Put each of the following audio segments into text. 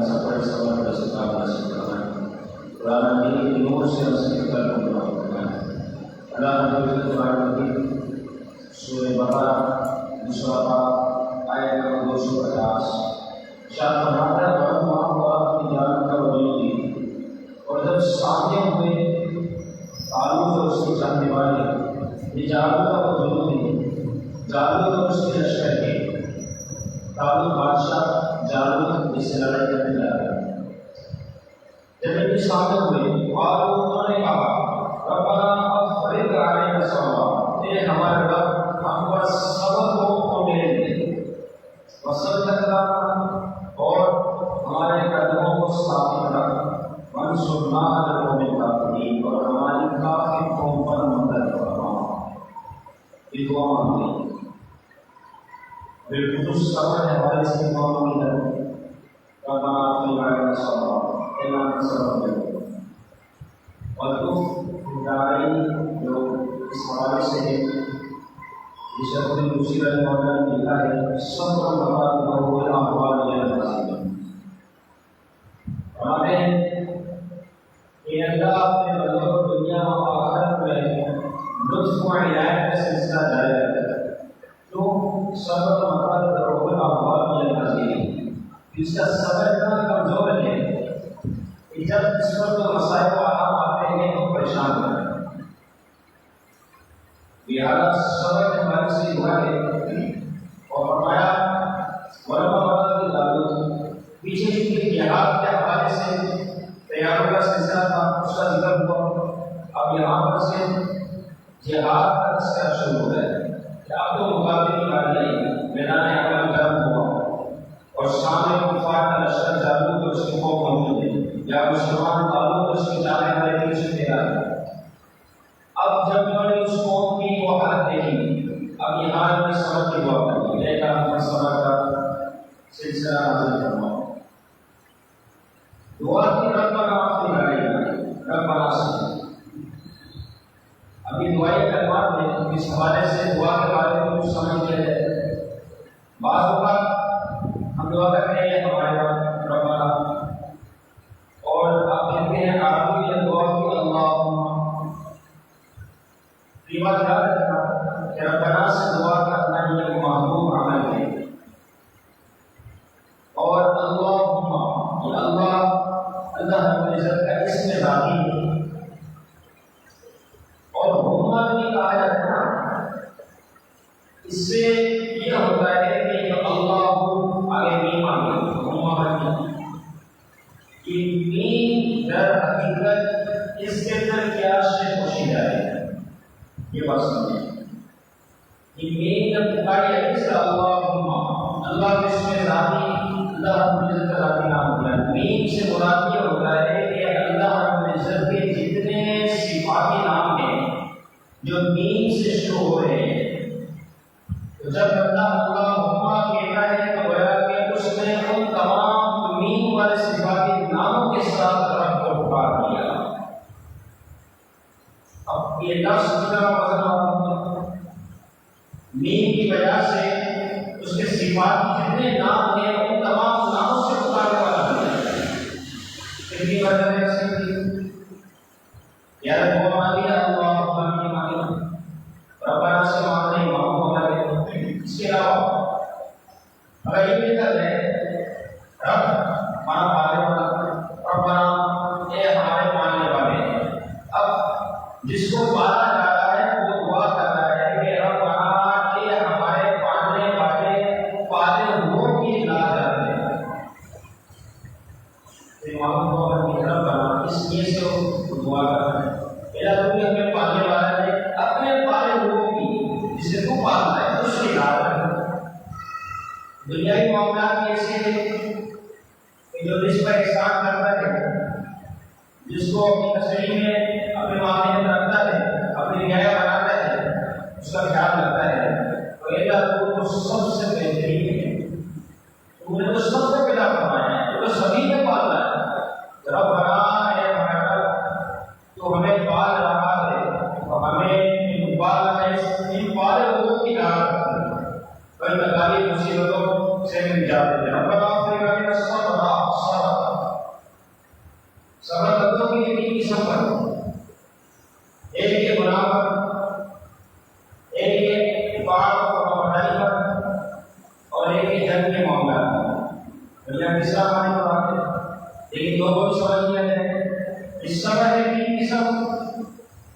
سفر سفر کا سفر نصیب فرمائے، قرآن مجید کی نور سے اس کے قلب کو نور فرمائے۔ اللہ نبی قرآن مجید سورہ بقرہ دوسرا آیت نمبر 250 شاہ فرماتا ہے اور کی جان کا وجود دی، اور جب سامنے ہوئے تعلق اور اس کے جاننے والے یہ جالو کا وجود دی، جالو اور اس کے لشکر کے تعلق بادشاہ جالو جس سے لڑائی کرنے لگا، جب ان کے سامنے ہوئے اور انہوں نے کہا ربنا افرغ علینا صبرا، اے ہمارے رب ہم پر صبر کو میرے دے، وثبت اور ہمارے قدموں کو ثابت رکھ، وانصرنا علی القوم الکافرین، اور ہماری کافر قوم پر مدد فرما۔ یہ دعا مانگی بالکل صبر ہے ہمارے اس کی دعا مانگی ہے، ربنا افرغ علینا صبرا، اے ہمیں صبر دے۔ اور داعی جو اس حوالے سے ہے جس اپنے دوسری رحمہ اللہ نے لکھا ہے صبر مراد بہو الاحوال الناس، ہمیں کہ اللہ اپنے بندوں کو دنیا و آخرت میں لطف و عنایت کا سلسلہ جاری رکھتا ہے، تو صبر مراد بہو الاحوال الناس، اس کا صبر اتنا کمزور ہے کہ جب اس پر تو مسائل آتے ہیں تو پریشان ہوتے ہیں، لہذا صبر ہمارے سے ہوا ہے۔ اور فرمایا ورنہ مراد کی تعلق پیچھے کے جہاد کے حوالے سے تیاروں کا سلسلہ تھا، اس کا ذکر ہوا، اب یہاں پر سے جہاد کا تذکرہ شروع ہو گیا کہ اب تو مقابلے کی باری آئی، میدان عمل گرم ہوا اور سامنے کفار کا لشکر جالوت اور اس کے قوم موجود ہے، یا مسلمان تعلق اور اس کے جانے والے دل سے تیار ہے۔ اب جب انہوں نے اس قوم کی وہ حالت دیکھی، اب یہاں انہوں نے صبر کی دعا کری، اے اللہ صبر کا سلسلہ نازل فرما۔ دعا کی ربنا افرغ علینا، ربنا صبر۔ ابھی دعائی کلمات میں اس حوالے سے دعا کے بارے میں کچھ سمجھ لیا جائے۔ بعض اوقات ہم دعا کرتے ہیں ہمارے ربنا، اور آپ کہتے ہیں آپ کی دعا کی اللہم، یہ بات یاد رکھنا کہ ربنا سے دعا کرنا یہ محبوب عمل ہے، اور اللہم یہ اللہ رب العزت کا اسم ذاتی ہے، اور محمد بھی کہا جاتا ہے نا، اس سے یہ ہوتا ہے کہ اللہ آگے میم آگے محمد کی میم در حقیقت اس کے اندر کیا سے خوشی جائے، یہ بات سمجھیں کہ میم جب پکاری ہے اس کا اللہ کے اسم ذاتی، اللہ رب العزت کا ذاتی نام دیا، میم سے مراد یہ ہوتا ہے کہ اللہ رب العزت کے جتنے صفاتی نام ہیں جو میم سے شروع ہو رہے ہیں، تو جب اللہ کہتا ہے تو گویا کہ اس نے ان تمام میم والے صفاتی ناموں کے ساتھ رب کو پکار دیا۔ اب یہ لفظ کا مطلب میم کی وجہ سے اس کے صفات جتنے نام ہیں ان تمام ناموں سے پکارنے والا بن جاتا ہے۔ کتنی وجہ ہے اس کی؟ یار وہ مانگی اللہ کی مانگی، ربنا سے مانگنے محمد ہے، اس کے علاوہ اگر یہ بہتر ہے رب مانا پانے والا، ربنا اے ہمارے ماننے والے، اب جس کو پالا جا رہا ہے وہ دعا کرتا ہے کہ ربنا اے ہمارے پانے والے پالے ہوئے کی اطلاع کرتے ہیں، ربنا اس لیے سے وہ دعا کرتا ہے میرا تو بھی ہمیں پالنے والا ہے، اپنے پالے ہوئے کی جسے تو پالتا ہے اس کی اطلاع کرتا ہے۔ دنیاوی معاملات ایسے ہیں کہ جو جس پر احسان کرتا ہے، جس کو اپنی کسٹڈی میں اپنے معاملے میں رکھتا ہے، اپنی رعایا بناتا ہے، اس کا خیال رکھتا ہے، تو اللہ تو سب سے بہترین ہے، تو نے تو سب کو پیدا فرمایا ہے، تو سبھی میں پال رہا ہے۔ رب بنا ہے ہمارا تو ہمیں پال رہا ہے، اور ہمیں پال رہا ہے، ان پالے لوگوں کی راہ کئی تکالیف مصیبتوں سے نجات دے۔ ربنا افرغ علینا صبرا، لیکن لوگوں کو سمجھ لیا جائے اس صبر ہے تین قسم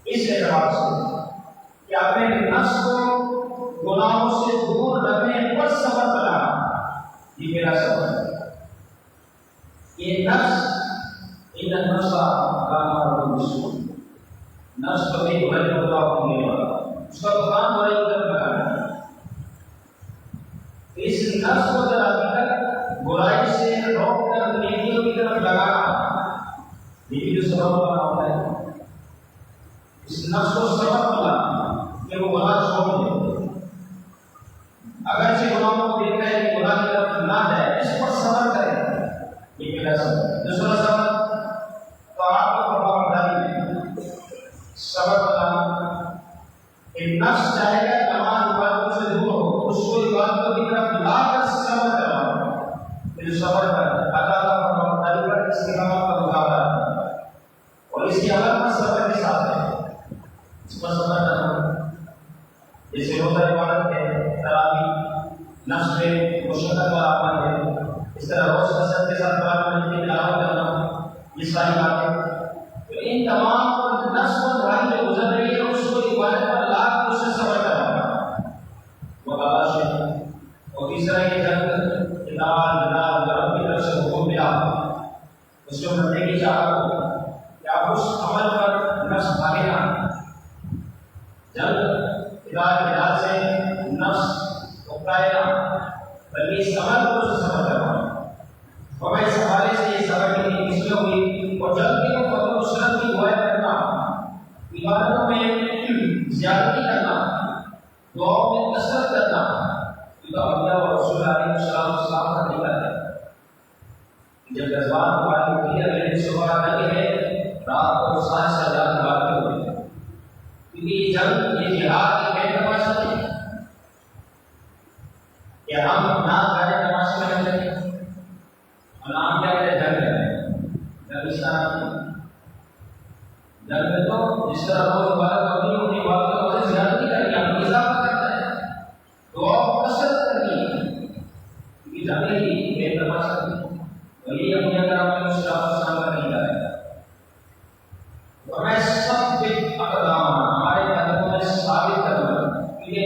اس اعتبار سے کہ اپنے نفس کو گناہوں سے دور رکھنے پر صبر کرنا، یہ میرا صبر ہے۔ یہ نفس ان النفس لامارۃ بالسوء، نفس کبھی برائی کو نہیں والا، اس کا کام برائی کی طرف لگانا ہے۔ اس نفس کو ذرا تک برائی سے روک کر نیکیوں کی طرف لگانا، یہ بھی جو سبب بنا ہوتا ہے، اس نفس کو سبب بنا کہ وہ گناہ چھوڑ دے، اگرچہ گناہوں کو دیکھ رہے کہ گناہ کی طرف نہ جائے، اس پر صبر کرے، یہ پہلا صبر۔ دوسرا صبر طاعت و فرمانبرداری میں صبر بنا کہ نفس چاہے گا تمام عبادتوں سے دور ہو، اس کو عبادتوں کی طرف لا کر صبر کرنا، پھر صبر کر اللہ کا فرمانبرداری پر استقامت کا مطالبہ اور اس کی عمل پر صبر کے ساتھ ہے، اس پر صبر کرنا۔ جیسے روزہ عبادت ہے، تراویح نفس میں مشقت والا عمل ہے، اس طرح روز کثرت کے ساتھ قرآن کی تلاوت کرنا، یہ ساری باتیں تو ان تمام نفس کو دھائی جو گزر رہی ہے اس کو عبادت پر لا کر اس سے صبر کرنا، وہ تلاش ہے۔ اور تیسرا یہ جنگ جناب رب کی طرف سے حکم ملا، اس کو کرنے کی چاہت ہو کہ آپ اس عمل پر نفس بھاگے نہ، جنگ ہدایت سے نفس اکتائے نہ، بلکہ اس عمل کو اس سے صبر کرنا۔ اور اس حوالے سے یہ صبر کی مثلیں ہوئی، اور جب کہ وہ فضل و نصرت کی دعائیں کرنا، عبادتوں میں زیادتی کرنا، دعاؤں میں کثرت کرنا، یہ تو اللہ اور رسول علیہ السلام کا طریقہ ہے۔ جب جذبات کو بات ہوتی ہے، اگلے دن صبح آتا ہے رات کو سائنس سے زیادہ باتیں ہوتی ہیں، کیونکہ یہ جنگ یہ جہاد یہ ہے تماشا نہیں کہ ہم نہ کریں تماشا کریں اور نام کیا کرے جنگ کریں، جنگ اس طرح جنگ میں تو جس طرح وہ عبادت کرنی اپنی عبادت کو بہت زیادتی کرنی ہے، ہم اضافہ کرتا ہے، دعا کو کثرت کرنی ہے، کیونکہ جنگ ہی بے تماشا نہیں، اور یہ اپنی اگر آپ نے السلام کا طریقہ ہے۔ اور میں سب کے اقدام ہمارے قدموں میں ثابت کرنا، کیونکہ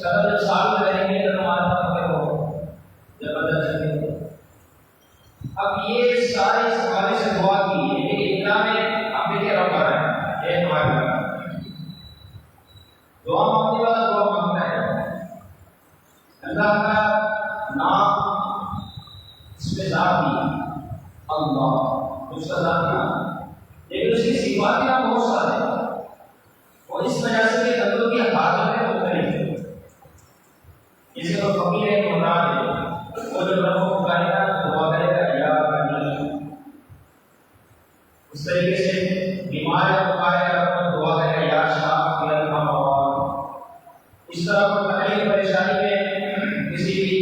قدم جب ثابت رہیں گے تو ہمارے پاس ہو جب بدل چلیں گے۔ اب یہ سارے اس حوالے سے دعا کی ہے، لیکن اتنا میں اب دیکھے رب کر رہا ہے، یہ ہمارا دعا مانگنے والا دعا مانگتا ہے، اللہ کا نام اس میں ذات دی اللہ، اس کا ذات نام، لیکن اس کی صفات نام بہت سارے ہیں، اور اس وجہ سے کہ بندوں کی حاجتیں مختلف ہیں، جسے وہ فقیر ہے مراد ہے، وہ جب رب کو پکارے گا دعا کرے گا یا غنی، اس طریقے سے بیمار ہے پکارے گا رب کو دعا کرے گا یا شافی الامراض، اس طرح کو تکلیف پریشانی میں کسی بھی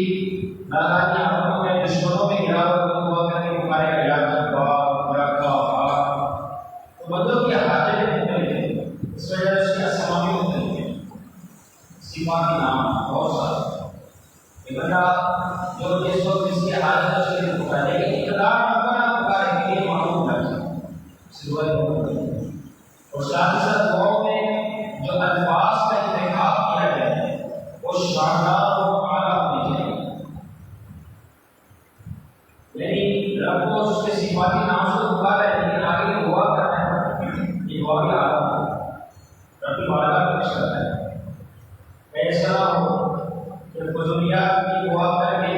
ناراضی حالتوں میں دشمنوں میں گرا ہوا کو دعا کرے گا پکارے گا یا جبار یا قہار، تو بندوں کی حاجتیں مختلف ہیں، اس وجہ سے اس کی اسماء بھی مختلف ہیں، صفات کے نام بہت سارے بندہ جو جس وقت جس کی حالت ہے اس کے لیے پکارے، لیکن اقتدار اپنا پکارے کے لیے معلوم ہے سوائے اور ساتھ ہی ساتھ دعاؤں میں جو الفاظ کا انتخاب کیا جائے وہ شاندار اور اعلیٰ ہونے چاہیے، یعنی رب کو اس کے صفاتی نام سے پکارا ہے لیکن آگے جو دعا کرنا ہے یہ دعا بھی اعلیٰ ہو، رب کی بارگاہ میں پیش کرتا ہے، ایسا نہ ہو کہ فضولیات کی دعا کر کے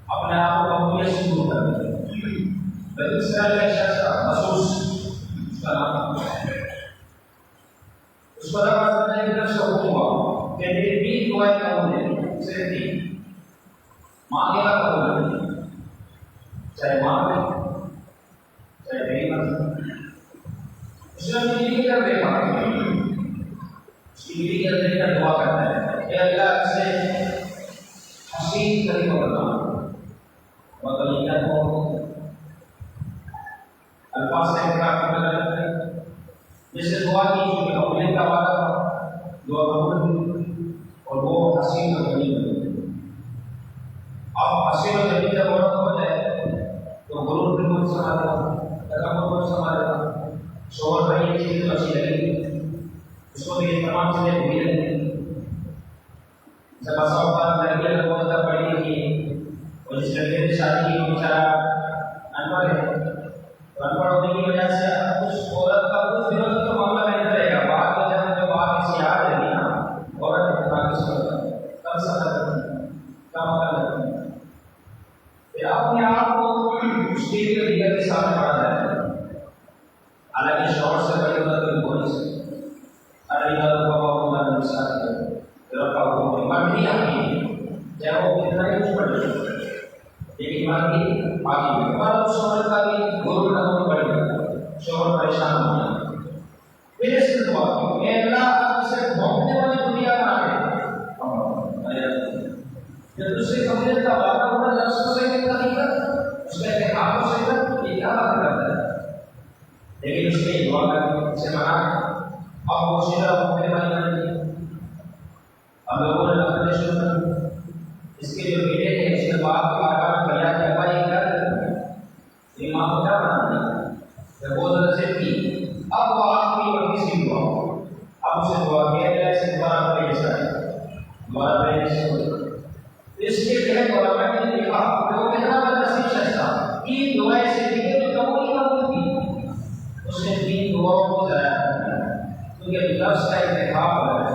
اپنے آپ کو مقبولیت سے دور کر دیں، بلکہ اس طرح کا شخص محسوس اس کا نام اس کو رب کرنے کی طرف سے حکم ہوا کہ میری تین دعائیں قبول ہیں، صرف تین مانگے گا قبول ہے، چاہے مانگ لے چاہے نہیں مانگ، اس نے اپنی بیوی کی طرف دیکھا، اس کی بیوی کی طرف دیکھ کر دعا کرتا ہے، اے اللہ سے حسین طریقہ بتا اور طریقہ کو الفاظ کا انتخاب کرنا چاہتے ہیں، جیسے دعا کی جو کہ قبولیت کا وعدہ دعا قبول ہوئی اور وہ حسین و جمیل ہوئی، اب حسین و جمیل جب عورت ہو جائے تو غرور بالکل باقی ہے ہمارا شوہر کا بھی گور نہ ہو پڑے گا، شوہر پریشان ہو جائے پھر اس کی دعا کی اے اللہ آپ اسے بھونکنے والی دنیا بنا دے، جب دوسرے کمرے کا وعدہ ہوا نفس کو صحیح نہیں کر اس کا اتحاد کو صحیح کر، یہ کیا بات کرتا ہے؟ لیکن اس نے دعا کر سے منع اب وہ شیرہ بھونکنے والی بن گئی۔ اب لوگوں نے اپنے شروع کر اس کے جو بیٹے تھے اس نے باپ کے بارے میں کیا کہ بھائی کیا کریں یہ ماں کو کیا بنانا ہے، جب وہ ذرا سے کی اب وہ آخری وقت سی ہوا اب اسے دعا کیا گیا اسے دوبارہ پڑے جیسا ہے دوبارہ پڑے جیسے ہو اس کے تحت علماء نے دیکھا کہ وہ کتنا بڑا نصیب شخص تھا، تین دعائیں سے دیکھے تو قبول ہی قبول تھی، اس نے تین دعاؤں کو ضائع کر دیا کیونکہ لفظ کا انتخاب ہو رہا ہے،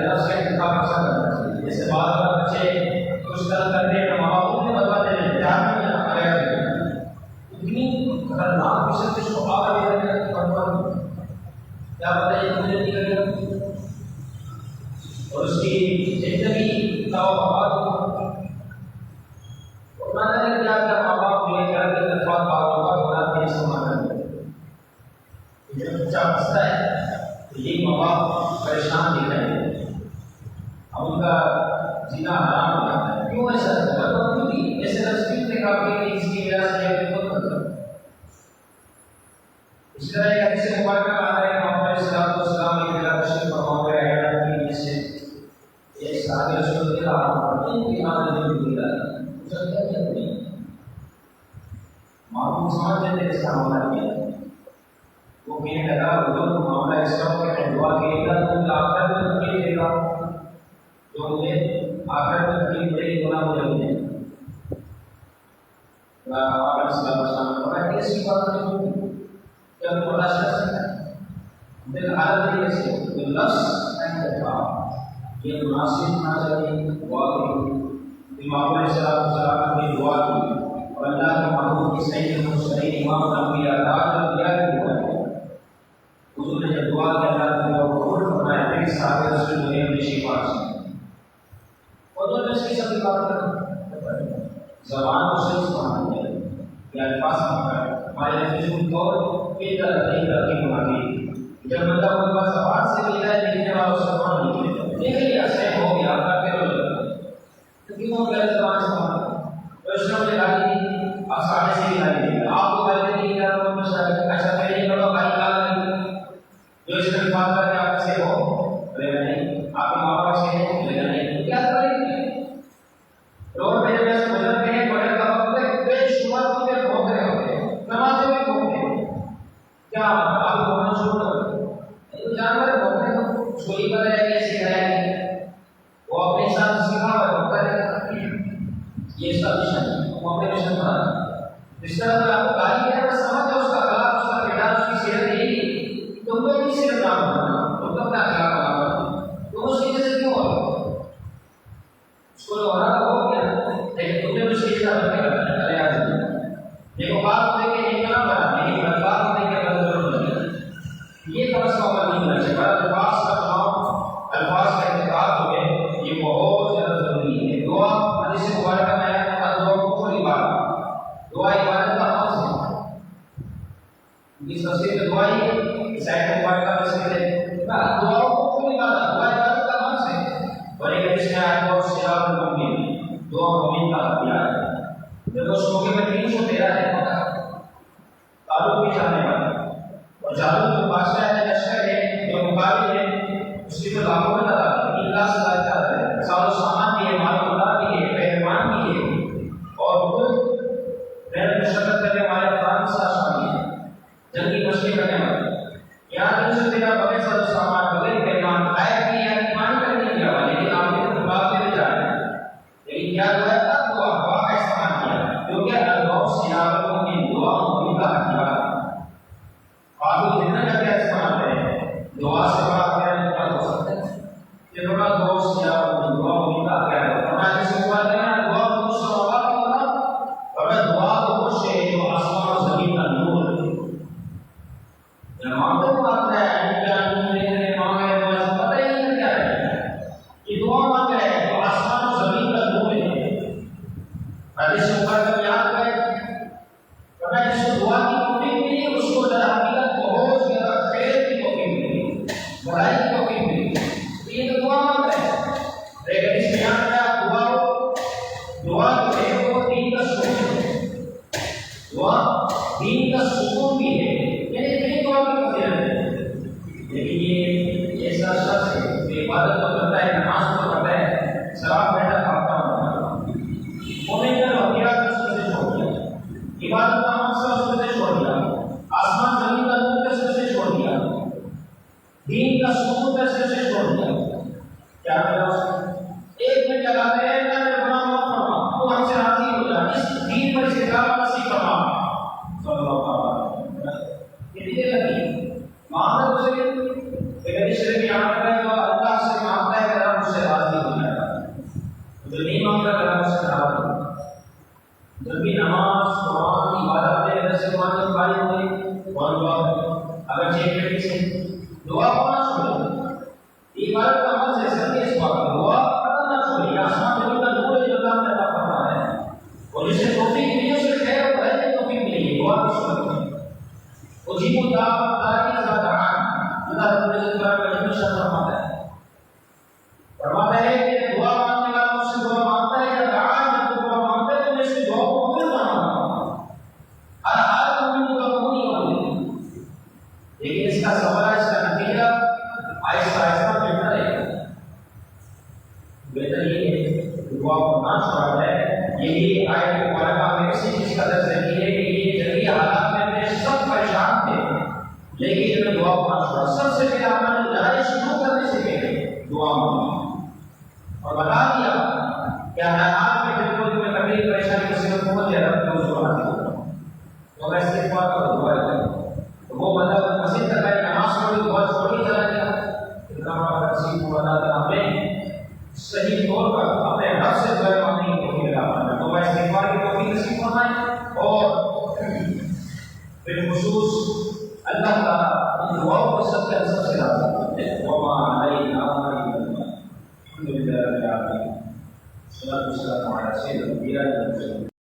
لفظ کا انتخاب ایسا کرنا چاہیے جیسے بعض بار بچے کچھ غلط کرتے ہیں ماں باپ نے بتا دے رہے پیار نہیں آیا اتنی خطرناک قسم کے شعار دے رہے ہیں کیا بتائیے مجھے نہیں لگے اور اس کی زندگی کا وفات نہ جانے کیا کیا ماں باپ لے کر کے دفعات بات کے استعمال کرتے جب بچہ ہنستا ہے تو یہ ماں باپ پریشان دکھ رہے ہیں اب ان کا جینا حرام ہو جاتا ہے، کیوں ایسا ہوتا ہے؟ کیونکہ ایسے تصویر نے کافی اس کی وجہ سے اس طرح ایک حدیث مبارکہ آتا ہے کہ محمد صلی اللہ علیہ وسلم کی جگہ تشریف فرما گئے اعلان کی جس سے ایک صحابی رسول اللہ ان کی عادت نہیں ہوئی رہا معلوم سمجھ لیتے اس کا معاملہ کیا وہ کہنے لگا حضور معاملہ اس طرح کہ میں دعا کرے گا تو مجھے آخرت میں تکلیف دے گا جو مجھے آخرت میں تکلیف دے گی گناہ مجھے ملے آپ صلی اللہ علیہ وسلم نے فرمایا کہ اس کی بات نہیں ہوگی کیا بڑا شخص ہے دل حالت نہیں ایسی تو لفظ انتخاب یہ مناسب ہونا چاہیے دعا کی امام علیہ السلام نے دعا کی اور اللہ کے محبوب کی صحیح مستقیم امام الانبیاء تاج الانبیاء کی دعا کی حضور نے جب دعا کی اللہ نے وہ قبول فرمایا پھر صحابہ رسول دنیا میں شفا سے اور جو اس کی سب بات کر زبان کو صحیح استعمال کیا یا الفاظ ہمارے نفس کو یہ نہیں کرتی مانگی جب بندہ کوئی بات زبان سے ملتا ہے لکھنے والا اس کا نہیں لکھتا دیکھ لیا صحیح ہو گیا آپ کا پھر ہو جاتا کیونکہ وہ غلط زبان سے مانگا تو اس نے مجھے گالی دی آپ سامنے سے گالی دی آپ کو غلطی نہیں کیا تو اچھا پہلے نہیں کرو گالی گالی جو اس میں بات کر کے آپ سے ہو نہیں آپ کے ماں باپ سے ہے نہیں کیا کریں گے روڈ پہ جب ایسے گزرتے ہیں بڑے کا وقت ہے بے شمار ہوتے بھوک رہے ہوتے ہیں نمازیں بھی بھوکتے ہیں کیا آپ بھوکنا شروع کر جانور بھوکنے کو چوری کر رہے ہیں سکھائے وہ اپنے ساتھ سکھا ہوا بھوکتا رہے یہ اس کا مشن ہے وہ اپنے مشن پر جس طرح سے آپ کو گالی ہے تو سمجھ اس کا اخلاق اس کا کردار اس کی سیرت یہی تم کو نہیں سیرت نام بننا تم کو اپنا اخلاق نام بننا تم اس کی جیسے کیوں ہو اس کو ہو رہا ہو گیا لیکن تم نے اس کی طرح بننے کا لیا دیکھو بات ہونے کے ایک نام بنا لیکن بات ہونے کے بعد ضرور بنے یہ کم از کم نہیں ہونا چاہیے الفاظ کا تمام الفاظ کا انتخاب ہو گئے یہ بہت زیادہ ضروری ہے دعا حدیث مبارکہ میں آیا ہے دعا کو کھلی بات دعا عبادت کا نام ہے اس تصویر میں دعا ہی اس آیت مبارکہ میں سے ملے دعا کو کھلی بات دعا عبادت کا نام ہے اور ایک حدیث میں آیا ہے سیراب المؤمن دعا مومن کا ہتھیار ہے جب اس موقع میں 313 ہے تعلق بھی جانے والا اور جالوت جو بادشاہ ہے لشکر ہے جو مقابل ہے اس کی تو لاکھوں میں تعداد ہے 3 لاکھ سے زیادہ ہے ساز و سامان بھی ہے مال و دولت بھی ہے پہلوان بھی ہے اور خود غیر مشقت کرنے والے افراد کے ساتھ شامل ہیں جنگی مشقیں کرنے والے یہاں 313 بغیر ساز و سامان بغیر پہلوان غائب کی یا ایمان کرنے کی آواز لیکن آپ کے دباؤ میں جا رہے ہیں لیکن کیا ہوا تھا وہ ہوا کا استعمال کیا کیونکہ اللہ سیاحوں کی دعا ہونے کا ہتھیار ہے آپ کو جتنا ورنہ جس کو دعا کی توفیق ملی اس کو ذرا حقیقت بہت زیادہ خیر کی توفیق ملی، بڑائی کی توفیق ملی، تو یہ تو دعا مانگ رہے ہیں۔ لیکن اس میں یاد رہا دعا جو ہے وہ دین کا سکون ہے، دعا دین کا سکون بھی ہے، یعنی اتنی دعا کی فضیلت ہے۔ لیکن یہ ایسا شخص ہے جو عبادت تو کرتا ہے، نماز تو کرتا ہے، شراب بیٹھا کھاتا ہوں، انہوں نے اختیار کا سب سے چھوڑ دیا، عبادت کا مقصد سب سے چھوڑ دیا، آسمان زمین کا نور کا سب سے چھوڑ دیا، دین کا سکون کا سب سے چھوڑ دیا۔ کیا کرنا اس نے؟ ایک منٹ لگاتے ہیں اللہ نے گناہ معاف فرما، تو ہم سے راضی ہو جا، اس دین پر استقامت نصیب فرما صلی اللہ علیہ وسلم۔ یہ دیکھے لگی معاملہ اسے بغیر شرک میں آتا ہے تو اللہ سے مانگتا ہے کہ اللہ مجھ سے راضی ہو جائے گا، جو نہیں مانگتا کہ اللہ مجھ سے ناراض ہو۔ جب بھی نماز قرآن کی عبادت میں اللہ سے مانگنے کی باری ہوئی اور دعا اگر چیک کرنے سے دعا ہونا چھوڑے، عبادت کا عمل سے سر کے اس بات دعا کرنا نہ چھوڑیے، آسمان زمین کا نور ہے جو اللہ نے عطا فرمایا ہے، اور جسے توفیق ملی اس سے خیر اور بھلائی کی توفیق ملی ہے، دعا کی صورت میں اجیب الدعوۃ الداعی اذا دعان، اللہ رب العزت کا ہمیشہ فرماتا ہے کہ دعا مانگنے والا مجھ سے دعا مانگتا ہے یا دعان، جب تو دعا مانگتا ہے تو میں اس کی دعا کو قبول کرنا ہر حال میں مجھے قبول نہیں ہوگی۔ لیکن اس کا ثمرہ، اس کا نتیجہ آہستہ آہستہ بہتر ہے، بہتر یہ ہے کہ دعا کو نہ چھوڑا جائے۔ یہی آیت مبارکہ میں اسی چیز کا درس دیتی ہے کہ یہ جنگی حالات میں میرے سب پریشان تھے، لیکن جب میں دعا کو نہ چھوڑا، سب سے پہلے آپ نے لڑائی شروع کرنے سے پہلے دعا مانگی اور بتا دیا کہ حالات میں جب کوئی تکلیف پریشانی کسی کو پہنچ جائے تو اس کو حاصل کرو، تو میں استغفار کروں، دعا کروں۔ تو وہ بندہ مسجد تک آئی، نماز پڑھی، دعا چھوڑی چلا گیا، صحیح طور پر اپنے رب سے دعا مانگنے کی توفیق عطا فرمائے، تو استغفار کی توفیق نصیب فرمائے، اور بالخصوص اللہ تعالیٰ ان دعاؤں کو سب سے راضی کرتے ہیں۔ وما علینا الا البلاغ، الحمد للہ رب العالمین، والصلاۃ والسلام علی سید الانبیاء والمرسلین۔